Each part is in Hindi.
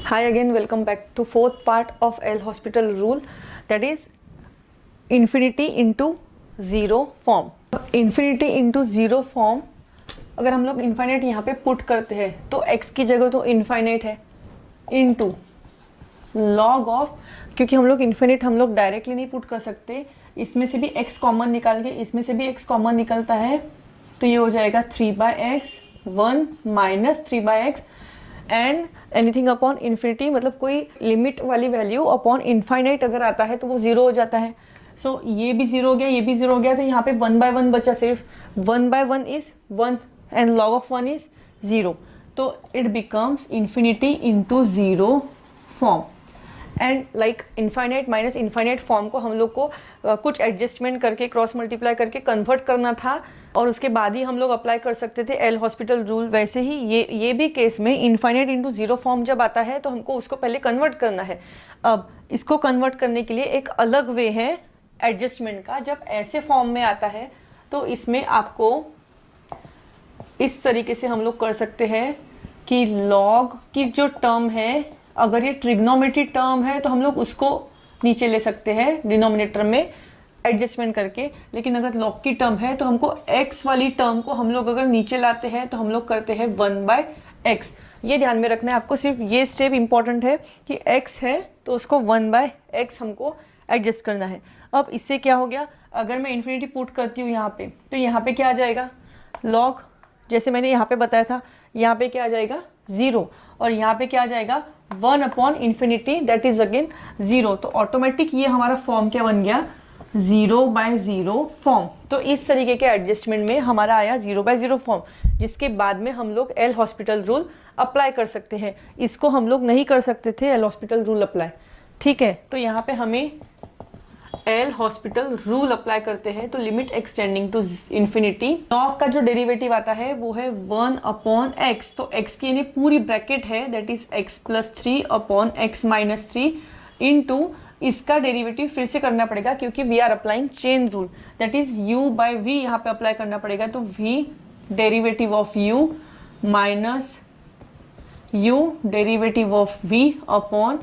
Hi again, welcome back to fourth part of L'Hospital rule, that is infinity into zero form. Infinity into zero form अगर हम लोग इन्फाइनाइट यहाँ पे पुट करते हैं तो x की जगह तो इन्फाइनाइट है इनटू लॉग ऑफ, क्योंकि हम लोग इन्फिनिट हम लोग डायरेक्टली नहीं पुट कर सकते, इसमें से भी x कॉमन निकाल के इसमें से भी x कॉमन निकलता है तो ये हो जाएगा 3/x 1 minus 3/x and anything upon infinity, मतलब कोई लिमिट वाली वैल्यू अपॉन इन्फाइनाइट अगर आता है तो वो जीरो हो जाता है. सो ये भी जीरो हो गया, ये भी जीरो हो गया, तो यहाँ पे 1/1 बचा, सिर्फ 1/1 is 1 and log of 1 is 0, तो it becomes infinity into zero form. And like infinite minus infinite form को हम लोग को कुछ एडजस्टमेंट करके क्रॉस मल्टीप्लाई करके कन्वर्ट करना था और उसके बाद ही हम लोग अप्लाई कर सकते थे L'Hospital रूल. वैसे ही ये भी केस में इन्फाइनाइट इंटू जीरो फॉर्म जब आता है तो हमको उसको पहले कन्वर्ट करना है. अब इसको कन्वर्ट करने के लिए एक अलग वे है एडजस्टमेंट का. जब ऐसे फॉर्म में आता है तो इसमें आपको इस तरीके से हम लोग कर सकते हैं कि लॉग की जो टर्म है, अगर ये ट्रिग्नोमेट्री टर्म है तो हम लोग उसको नीचे ले सकते हैं डिनोमिनेटर में एडजस्टमेंट करके, लेकिन अगर लॉग की टर्म है तो हमको x वाली टर्म को हम लोग अगर नीचे लाते हैं तो हम लोग करते हैं 1/x. ये ध्यान में रखना है आपको, सिर्फ ये स्टेप इंपॉर्टेंट है कि x है तो उसको 1/x हमको एडजस्ट करना है. अब इससे क्या हो गया, अगर मैं इन्फिनिटी पुट करती हूँ यहाँ पे तो यहाँ पे क्या आ जाएगा, लॉग जैसे मैंने यहाँ पे बताया था, यहाँ पे क्या आ जाएगा 0 और यहाँ पे क्या आ जाएगा 1 upon infinity that is again 0. तो ऑटोमेटिक ये हमारा फॉर्म क्या बन गया, 0/0 फॉर्म. तो इस तरीके के एडजस्टमेंट में हमारा आया 0/0 फॉर्म, जिसके बाद में हम लोग L'Hospital रूल अप्लाई कर सकते हैं. इसको हम लोग नहीं कर सकते थे L'Hospital रूल अप्लाई, ठीक है. तो यहाँ पे हमें L'Hospital रूल अप्लाई करते हैं तो limit extending to infinity, log का जो डेरिवेटिव आता है वो है 1/x. तो x की यानी पूरी ब्रैकेट है that is x + 3 upon x - 3 into इसका डेरिवेटिव फिर से करना पड़ेगा क्योंकि we are applying chain rule, that is u/v यहाँ पे अप्लाई करना पड़ेगा. तो v derivative of u minus u derivative of v upon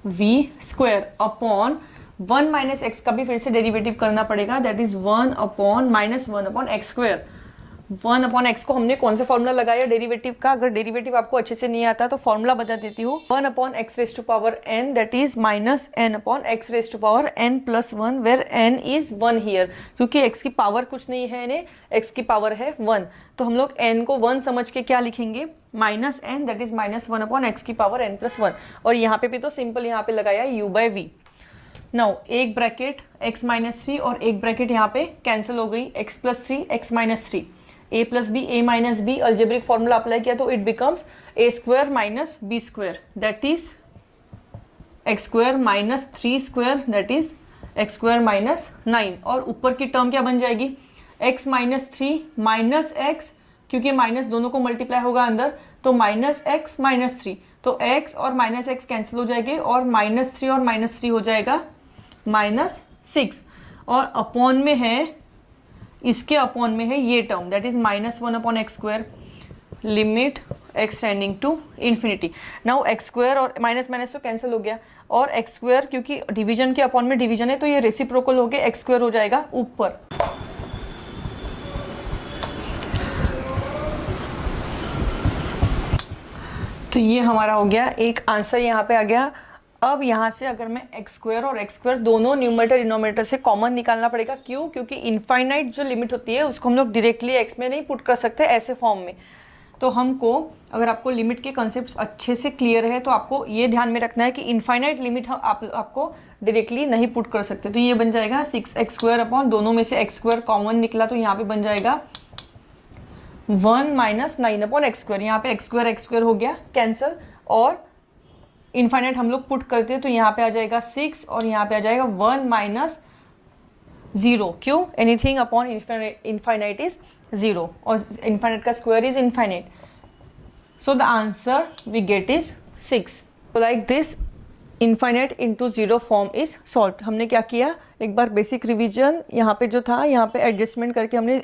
v square upon 1 minus x का भी फिर से डेरिवेटिव करना पड़ेगा that is 1 upon minus 1 upon x square. 1 upon x को हमने कौन सा फॉर्मूला लगाया डेरिवेटिव का, अगर डेरिवेटिव आपको अच्छे से नहीं आता तो फॉर्मूला बता देती हूँ. 1 upon x raise to power n that is minus n upon x raise to power n + 1 where n is 1 here, क्योंकि x की पावर कुछ नहीं है ने, x की पावर है 1, तो हम लोग n को 1 समझ के क्या लिखेंगे minus n that is minus 1 upon x की पावर n + 1. और यहाँ पे भी तो सिंपल यहाँ पे लगाया u/v. नाउ एक ब्रैकेट x - 3 और एक ब्रैकेट यहाँ पे कैंसिल हो गई, x + 3 x - 3 a + b a - b algebraic formula apply किया तो it becomes a² - b² that is x² - 3² that is x² - 9. और ऊपर की टर्म क्या बन जाएगी, x - 3 माइनस x, क्योंकि माइनस दोनों को मल्टीप्लाई होगा अंदर तो -x - 3, तो x और -x कैंसिल हो जाएंगे और -3 और -3 हो जाएगा -6. और अपॉन में है, इसके अपॉन में है ये term that is -1 upon x², limit extending to infinity. Now x² और माइनस माइनस तो कैंसिल हो गया और x² क्योंकि डिवीजन के अपॉन में डिवीजन है तो ये रेसिप्रोकल हो गया, x² हो जाएगा ऊपर. तो ये हमारा हो गया एक आंसर यहाँ पे आ गया. अब यहाँ से अगर मैं x² और x² दोनों न्यूमरेटर डिनोमिनेटर से कॉमन निकालना पड़ेगा. क्यों, क्योंकि इनफाइनाइट जो लिमिट होती है उसको हम लोग डायरेक्टली x में नहीं पुट कर सकते ऐसे फॉर्म में. तो हमको, अगर आपको लिमिट के कॉन्सेप्ट्स अच्छे से क्लियर है तो आपको ये ध्यान में रखना है कि इनफाइनाइट लिमिट आपको डायरेक्टली नहीं पुट कर सकते. तो ये बन जाएगा 6x² अपॉन दोनों में से x² कॉमन निकला तो यहाँ पे बन जाएगा 1 माइनस 9 अपॉन x². यहाँ पे x² हो गया कैंसिल और इनफाइनाइट हम लोग पुट करते हैं तो यहाँ पे आ जाएगा 6 और यहाँ पे आ जाएगा 1 माइनस 0. क्यों, एनीथिंग अपॉन इनफाइनाइट इज 0 और इनफाइनाइट का square is infinite. So the answer we get is 6. So like this infinite into 0 form is solve. हमने क्या किया, एक बार बेसिक रिविजन यहाँ पे जो था, यहाँ पे एडजस्टमेंट करके हमने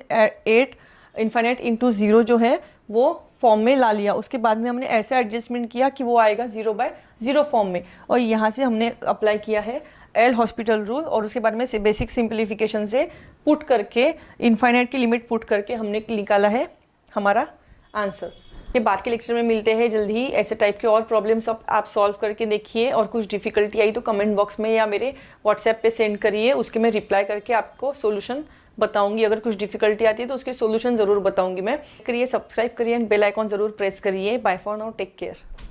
8 इनफाइनाइट इंटू 0 जो है वो फॉर्म में ला लिया, उसके बाद में हमने ऐसा एडजस्टमेंट किया कि वो आएगा 0/0 फॉर्म में, और यहाँ से हमने अप्लाई किया है एल हॉस्पिटल रूल, और उसके बाद में बेसिक सिंप्लीफिकेशन से पुट करके इनफाइनाइट की लिमिट पुट करके हमने निकाला है हमारा आंसर। ये बाद के लेक्चर में मिलते हैं जल्दी ही। ऐसे टाइप के और प्रॉब्लम्स आप सॉल्व करके देखिए, और कुछ डिफिकल्टी आई तो कमेंट बॉक्स में या मेरे व्हाट्सएप पे सेंड करिए, उसके मैं रिप्लाई करके आपको सोल्यूशन बताऊंगी। अगर कुछ डिफिकल्टी आती है तो उसके सोल्यूशन ज़रूर बताऊंगी मैं। करिए, सब्सक्राइब करिए एंड बेल आइकॉन ज़रूर प्रेस करिए। Bye for now, take care.